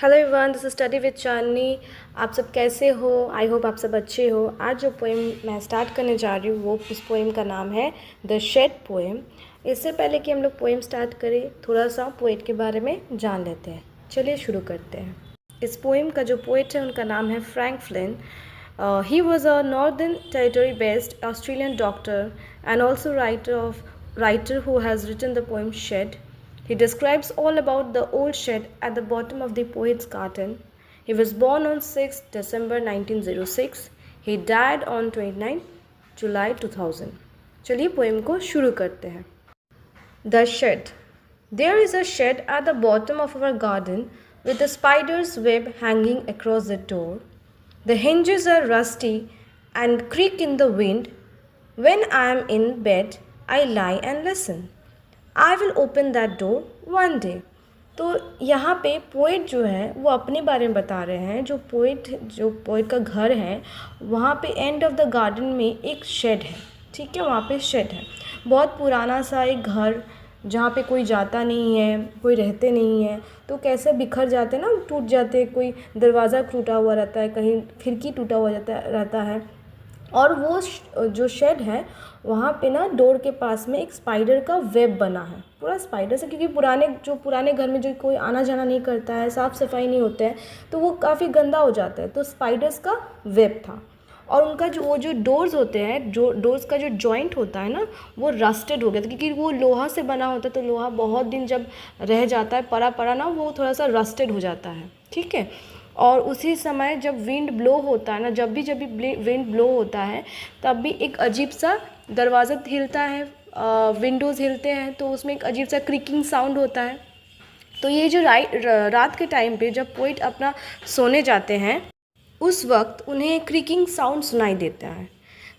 Hello everyone, this is study with Chandni. आप सब कैसे हो? आई होप आप सब अच्छे हो। आज जो पोएम मैं स्टार्ट करने जा रही हूँ वो उस पोएम का नाम है द शेड पोएम। इससे पहले कि हम लोग पोएम स्टार्ट करें, थोड़ा सा पोएट के बारे में जान लेते हैं। चलिए शुरू करते हैं। इस पोएम का जो पोएट है उनका नाम है Frank Flint. He was a northern territory based Australian doctor and also writer who has written the poem Shed. He describes all about the old shed at the bottom of the poet's garden. He was born on 6 December 1906. He died on 29 July 2000. चलिए poem को शुरू करते हैं। The shed. There is a shed at the bottom of our garden with a spider's web hanging across the door. The hinges are rusty and creak in the wind. When I am in bed, I lie and listen. I will open that door one day. तो यहाँ पे poet जो है वो अपने बारे में बता रहे हैं। जो पोइट का घर है वहाँ पे एंड ऑफ द गार्डन में एक शेड है। ठीक है, वहाँ पे शेड है, बहुत पुराना सा एक घर जहाँ पे कोई जाता नहीं है, कोई रहते नहीं है। तो कैसे बिखर जाते हैं ना, टूट जाते हैं, कोई दरवाज़ा टूटा हुआ रहता है, कहीं खिड़की टूटा हुआ रहता है। और वो जो शेड है वहाँ पे ना डोर के पास में एक स्पाइडर का वेब बना है, पूरा स्पाइडर से, क्योंकि पुराने घर में जो कोई आना जाना नहीं करता है, साफ़ सफाई नहीं होता है, तो वो काफ़ी गंदा हो जाता है। तो स्पाइडर्स का वेब था। और उनका जो डोर्स होते हैं, जो डोर्स का जो जॉइंट होता है ना, वो रस्टेड हो गया था, क्योंकि वो लोहा से बना होता है। तो लोहा बहुत दिन जब रह जाता है पड़ा ना, वो थोड़ा सा रस्टेड हो जाता है। ठीक है। और उसी समय जब विंड ब्लो होता है ना, जब भी विंड ब्लो होता है तब भी एक अजीब सा दरवाज़ा हिलता है, विंडोज़ हिलते हैं, तो उसमें एक अजीब सा क्रिकिंग साउंड होता है। तो ये जो रात के टाइम पे जब पोइट अपना सोने जाते हैं उस वक्त उन्हें क्रिकिंग साउंड सुनाई देता है।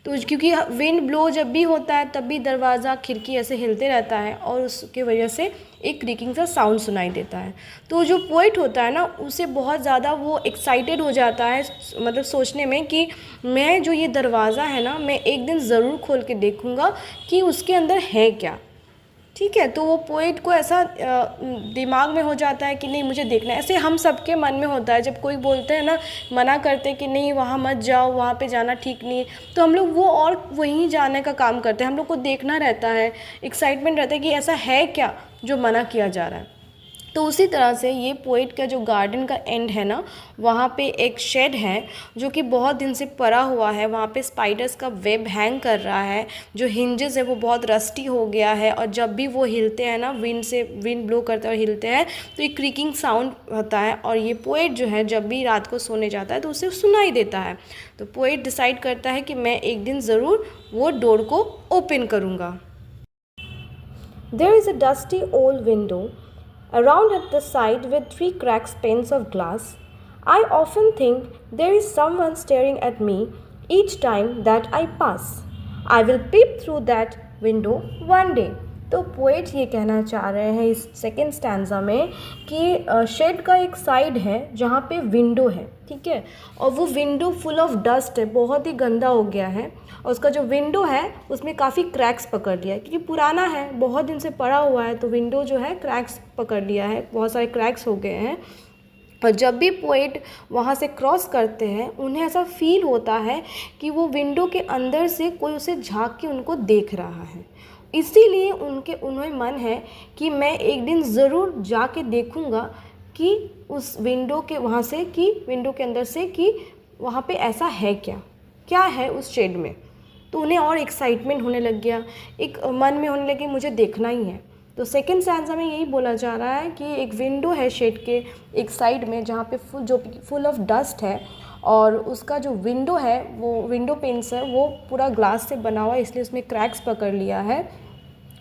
तो क्योंकि विंड ब्लो जब भी होता है तब भी दरवाज़ा खिड़की ऐसे हिलते रहता है और उसके वजह से एक क्रिकिंग सा साउंड सुनाई देता है। तो जो पोइट होता है ना, उसे बहुत ज़्यादा वो एक्साइटेड हो जाता है, मतलब सोचने में कि मैं जो ये दरवाज़ा है ना, मैं एक दिन ज़रूर खोल के देखूँगा कि उसके अंदर है क्या। ठीक है। तो वो पोइट को ऐसा दिमाग में हो जाता है कि नहीं, मुझे देखना है। ऐसे हम सबके मन में होता है, जब कोई बोलते हैं ना, मना करते हैं कि नहीं वहाँ मत जाओ, वहाँ पे जाना ठीक नहीं, तो हम लोग वो और वहीं जाने का काम करते हैं। हम लोग को देखना रहता है, एक्साइटमेंट रहता है कि ऐसा है क्या जो मना किया जा रहा है। तो उसी तरह से ये पोइट का जो गार्डन का एंड है ना, वहाँ पे एक शेड है जो कि बहुत दिन से पड़ा हुआ है। वहाँ पे स्पाइडर्स का वेब हैंग कर रहा है, जो हिंजेस है वो बहुत रस्टी हो गया है, और जब भी वो हिलते हैं ना, विंड ब्लो करते हैं और हिलते हैं तो एक क्रिकिंग साउंड होता है। और ये पोइट जो है जब भी रात को सोने जाता है तो उसे सुनाई देता है। तो पोइट डिसाइड करता है कि मैं एक दिन ज़रूर वो डोर को ओपन करूँगा। There is a dusty old window around at the side with 3 cracked panes of glass. I often think there is someone staring at me each time that I pass. I will peep through that window one day. तो poet ये कहना चाह रहे हैं इस second stanza में कि shade का एक साइड है जहाँ पे विंडो है। ठीक है। और वो विंडो फुल ऑफ डस्ट है, बहुत ही गंदा हो गया है। और उसका जो विंडो है उसमें काफ़ी क्रैक्स पकड़ लिया है, क्योंकि पुराना है, बहुत दिन से पड़ा हुआ है। तो विंडो जो है क्रैक्स पकड़ लिया है, बहुत सारे क्रैक्स हो गए हैं। और जब भी पोइट वहाँ से क्रॉस करते हैं उन्हें ऐसा फील होता है कि वो विंडो के अंदर से कोई उसे झांक के उनको देख रहा है। इसीलिए उन्हें मन है कि मैं एक दिन ज़रूर जाके देखूँगा कि उस विंडो के वहाँ से, कि विंडो के अंदर से, कि वहाँ पे ऐसा है क्या है उस शेड में। तो उन्हें और एक्साइटमेंट होने लग गया, एक मन में होने लगे मुझे देखना ही है। तो सेकेंड स्टैंजा में यही बोला जा रहा है कि एक विंडो है शेड के एक साइड में जहाँ पे फुल ऑफ डस्ट है, और उसका जो विंडो है, वो विंडो पेन्स है, वो पूरा ग्लास से बना हुआ है, इसलिए उसमें क्रैक्स पकड़ लिया है।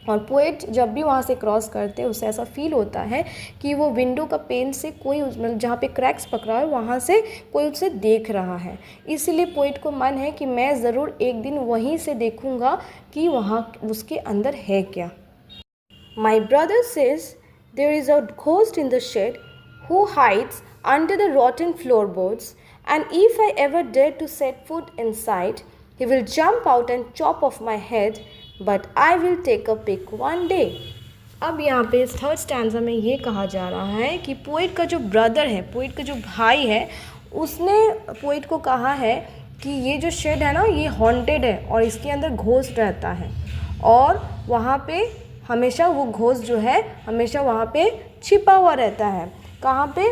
और पोएट जब भी वहाँ से क्रॉस करते हैं उसे ऐसा फील होता है कि वो विंडो का पेन से कोई, मतलब जहाँ पे क्रैक्स पकड़ा है वहाँ से कोई उसे देख रहा है। इसीलिए पोएट को मन है कि मैं ज़रूर एक दिन वहीं से देखूँगा कि वहाँ उसके अंदर है क्या। My brother says there is a ghost in the shed who hides under the rotten floorboards, and if I ever dare to set foot inside, he will jump out and chop off my head, but I will take a peek one day. अब यहाँ पे इस third stanza में ये कहा जा रहा है कि पोइट का जो ब्रदर है, पोइट का जो भाई है, उसने पोइट को कहा है कि ये जो शेड है ना, ये हॉन्टेड है और इसके अंदर घोस्ट रहता है और वहाँ पे हमेशा वो घोस्ट जो है हमेशा वहाँ पे छिपा हुआ रहता है। कहाँ पे?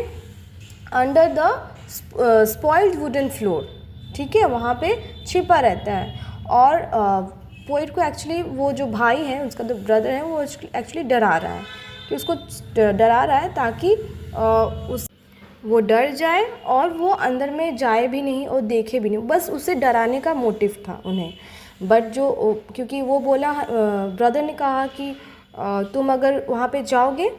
Under the spoiled wooden floor, ठीक है, वहाँ पे छिपा रहता है। और पोइट को एक्चुअली वो जो भाई है, उसका जो ब्रदर है, वो एक्चुअली डरा रहा है कि उसको डरा रहा है ताकि वो डर जाए और वो अंदर में जाए भी नहीं और देखे भी नहीं, बस उसे डराने का मोटिव था उन्हें। बट क्योंकि वो बोला, ब्रदर ने कहा कि तुम अगर वहाँ पे जाओगे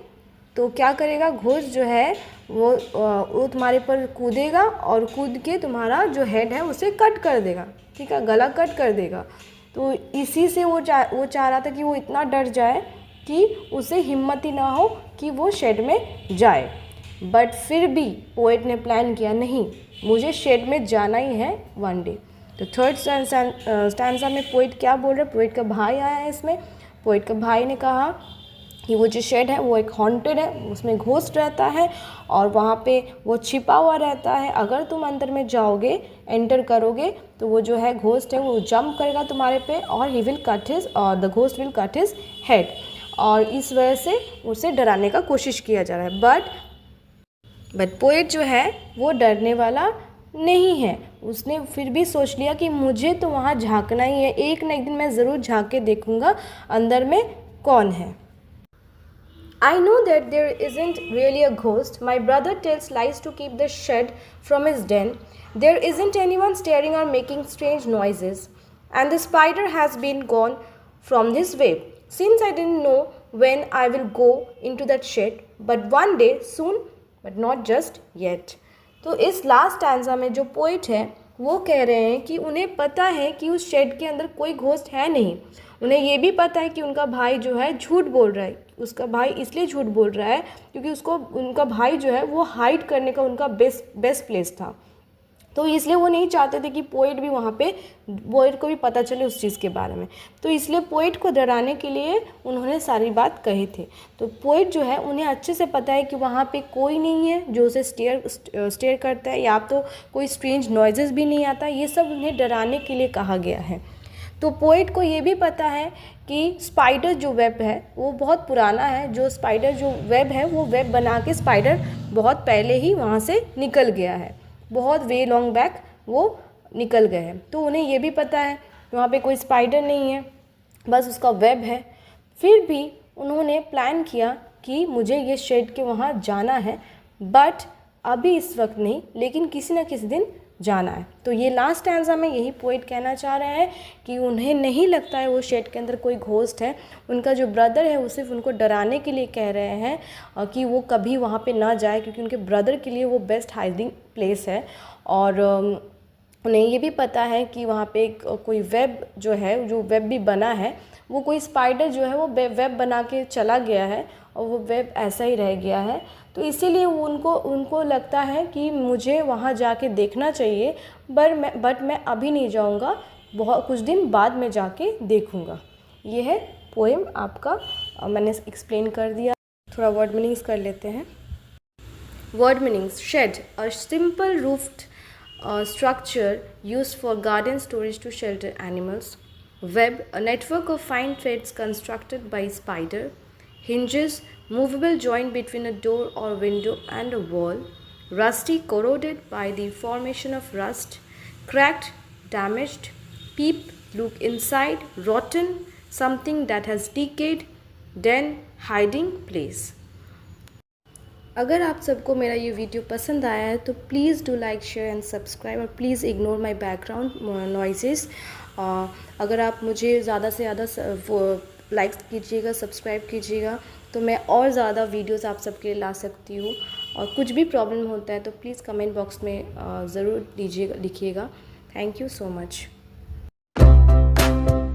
तो क्या करेगा, घोस्ट जो है वो तुम्हारे पर कूदेगा और कूद के तुम्हारा जो हेड है उसे कट कर देगा, ठीक है, गला कट कर देगा। तो इसी से वो चाह रहा था कि वो इतना डर जाए कि उसे हिम्मत ही ना हो कि वो शेड में जाए। बट फिर भी पोएट ने प्लान किया, नहीं, मुझे शेड में जाना ही है वन डे। तो थर्ड स्टैंजा में पोएट क्या बोल रहा है, पोएट का भाई आया है इसमें। पोएट का भाई ने कहा कि वो जो शेड है वो एक हॉन्टेड है, उसमें घोस्ट रहता है और वहाँ पे वो छिपा हुआ रहता है। अगर तुम अंदर में जाओगे, एंटर करोगे, तो वो जो है घोस्ट है वो जंप करेगा तुम्हारे पे और ही विल कट हिज और the ghost will cut his head. और इस वजह से उसे डराने का कोशिश किया जा रहा है। बट पोएट जो है वो डरने वाला नहीं है। उसने फिर भी सोच लिया कि मुझे तो वहाँ झांकना ही है, एक ना एक दिन मैं ज़रूर झांक के देखूँगा अंदर में कौन है। I know that there isn't really a ghost. My brother tells lies to keep the shed from his den. There isn't anyone staring or making strange noises. And the spider has been gone from this web. Since I didn't know when I will go into that shed, but one day soon, but not just yet. तो इस last stanza में जो poet है वो कह रहे हैं कि उन्हें पता है कि उस शेड के अंदर कोई घोस्ट है नहीं। उन्हें ये भी पता है कि उनका भाई जो है झूठ बोल रहा है। उसका भाई इसलिए झूठ बोल रहा है क्योंकि उनका भाई जो है वो हाइड करने का उनका बेस्ट प्लेस था। तो इसलिए वो नहीं चाहते थे कि पोएट भी वहाँ पे, पोएट को भी पता चले उस चीज़ के बारे में। तो इसलिए पोएट को डराने के लिए उन्होंने सारी बात कही थी। तो पोएट जो है उन्हें अच्छे से पता है कि वहाँ पे कोई नहीं है जो उसे स्टेयर करता है, या तो कोई स्ट्रेंज नॉइजेस भी नहीं आता। ये सब उन्हें डराने के लिए कहा गया है। तो पोएट को ये भी पता है कि स्पाइडर जो वेब है वो बहुत पुराना है। जो स्पाइडर जो वेब है वो वेब बना के स्पाइडर बहुत पहले ही वहाँ से निकल गया है, बहुत वे लॉन्ग बैक वो निकल गए हैं। तो उन्हें ये भी पता है वहाँ पे कोई स्पाइडर नहीं है, बस उसका वेब है। फिर भी उन्होंने प्लान किया कि मुझे ये शेड के वहाँ जाना है, बट अभी इस वक्त नहीं, लेकिन किसी न किसी दिन जाना है। तो ये लास्ट स्टैंजा में यही पोएट कहना चाह रहे हैं कि उन्हें नहीं लगता है वो शेड के अंदर कोई घोस्ट है। उनका जो ब्रदर है वो सिर्फ उनको डराने के लिए कह रहे हैं कि वो कभी वहाँ पे ना जाए, क्योंकि उनके ब्रदर के लिए वो बेस्ट हाइडिंग प्लेस है। और उन्हें ये भी पता है कि वहाँ पे कोई वेब जो है, जो वेब भी बना है, वो कोई स्पाइडर जो है वो वेब बना के चला गया है और वो वेब ऐसा ही रह गया है। तो इसीलिए उनको लगता है कि मुझे वहाँ जाके देखना चाहिए, बट मैं अभी नहीं जाऊँगा, बहुत कुछ दिन बाद में जाके देखूँगा। ये है पोएम आपका, मैंने एक्सप्लेन कर दिया। थोड़ा वर्ड मीनिंग्स कर लेते हैं। Word meanings: shed, a simple roofed structure used for garden storage to shelter animals. Web, a network of fine threads constructed by spider. Hinges, movable joint between a door or window and a wall. Rusty, corroded by the formation of rust. Cracked, damaged. Peep, look inside. Rotten, something that has decayed. Den, hiding place. अगर आप सबको मेरा ये video पसंद आया है तो please do like, share and subscribe, और please ignore my background noises. अगर आप मुझे ज़्यादा से ज़्यादा लाइक कीजिएगा, सब्सक्राइब कीजिएगा, तो मैं और ज़्यादा वीडियोस आप सबके लिए ला सकती हूँ। और कुछ भी प्रॉब्लम होता है तो प्लीज़ कमेंट बॉक्स में ज़रूर लिखिएगा। Thank you so much.